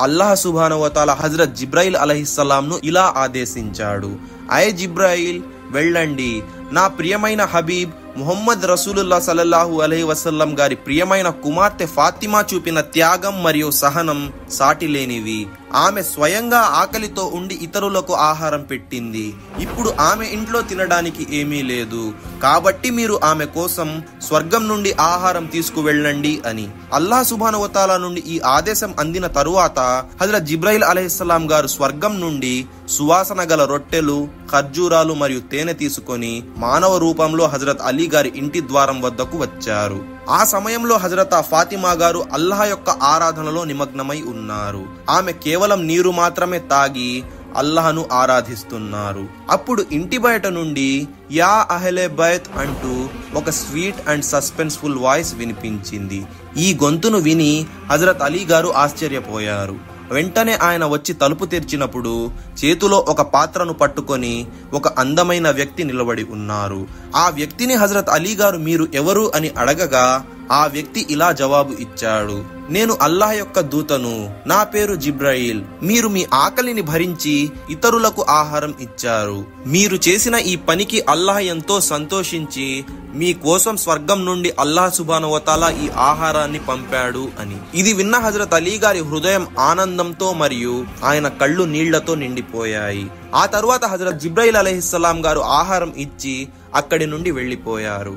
అల్లాహ్ సుబ్హానహు వ తఆలా హజరత్ జిబ్రాయిల్ అలైహిస్సలాంను ఇలా ఆదేశించాడు, అయే జిబ్రాయిల్ వెళ్ళండి, నా ప్రియమైన హబీబ్ ముహమ్మద్ రసూలుల్లాహ్ సల్లల్లాహు అలైహి వసల్లం గారి ప్రియమైన కుమార్తె ఫాతిమా చూపిన త్యాగం మరియు సహనం సాటిలేనివి. ఆమె స్వయంగా ఆకలితో ఉండి ఇతరులకు ఆహారం పెట్టింది. ఇప్పుడు ఆమె ఇంట్లో తినడానికి ఏమీ లేదు, కాబట్టి మీరు ఆమె కోసం స్వర్గం నుండి ఆహారం తీసుకువెళ్ళండి అని అల్లాహ్ సుబ్హానహు వ తఆలా నుండి ఈ ఆదేశం అందిన తరువాత హజరత్ జిబ్రాయిల్ అలైహిస్సలాం గారు స్వర్గం నుండి సువాసన గల రొట్టెలు, ఖర్జూరాలు మరియు తేనె తీసుకొని మానవ రూపంలో హజరత్ అలీ గారి ఇంటి ద్వారం వద్దకు వచ్చారు. ఆ సమయంలో హజరత్ ఫాతిమా గారు అల్లాహ్ యొక్క ఆరాధనలో నిమగ్నమై ఉన్నారు. ఆమె కేవలం నీరు మాత్రమే తాగి అల్లాహ్ను ఆరాధిస్తున్నారు. అప్పుడు ఇంటి బయట నుండి యా అహ్లే బైత్ అంటూ ఒక స్వీట్ అండ్ సస్పెన్స్ఫుల్ వాయిస్ వినిపించింది. ఈ గొంతును విని హజరత్ అలీ గారు ఆశ్చర్యపోయారు. వెంటనే ఆయన వచ్చి తలుపు తెరిచినప్పుడు చేతిలో ఒక పాత్రను పట్టుకొని ఒక అందమైన వ్యక్తి నిలబడి ఉన్నారు. ఆ వ్యక్తిని హజరత్ అలీ గారు మీరు ఎవరు అని అడగగా ఆ వ్యక్తి ఇలా జవాబు ఇచ్చాడు, నేను అల్లాహ్ యొక్క దూతను, నా పేరు జిబ్రాయిల్. మీరు మీ ఆకలిని భరించి ఇతరులకు ఆహారం ఇచ్చారు. మీరు చేసిన ఈ పనికి అల్లాహ్ ఎంతో సంతోషించి మీ కోసం స్వర్గం నుండి అల్లాహ్ సుబ్హానహు వ తఆలా ఈ ఆహారాన్ని పంపాడు అని. ఇది విన్న హజరత్ అలీ గారి హృదయం ఆనందంతో మరియు ఆయన కళ్ళు నీళ్లతో నిండిపోయాయి. ఆ తరువాత హజరత్ జిబ్రాయిల్ అలైహిస్సలాం గారు ఆహారం ఇచ్చి అక్కడి నుండి వెళ్లిపోయారు.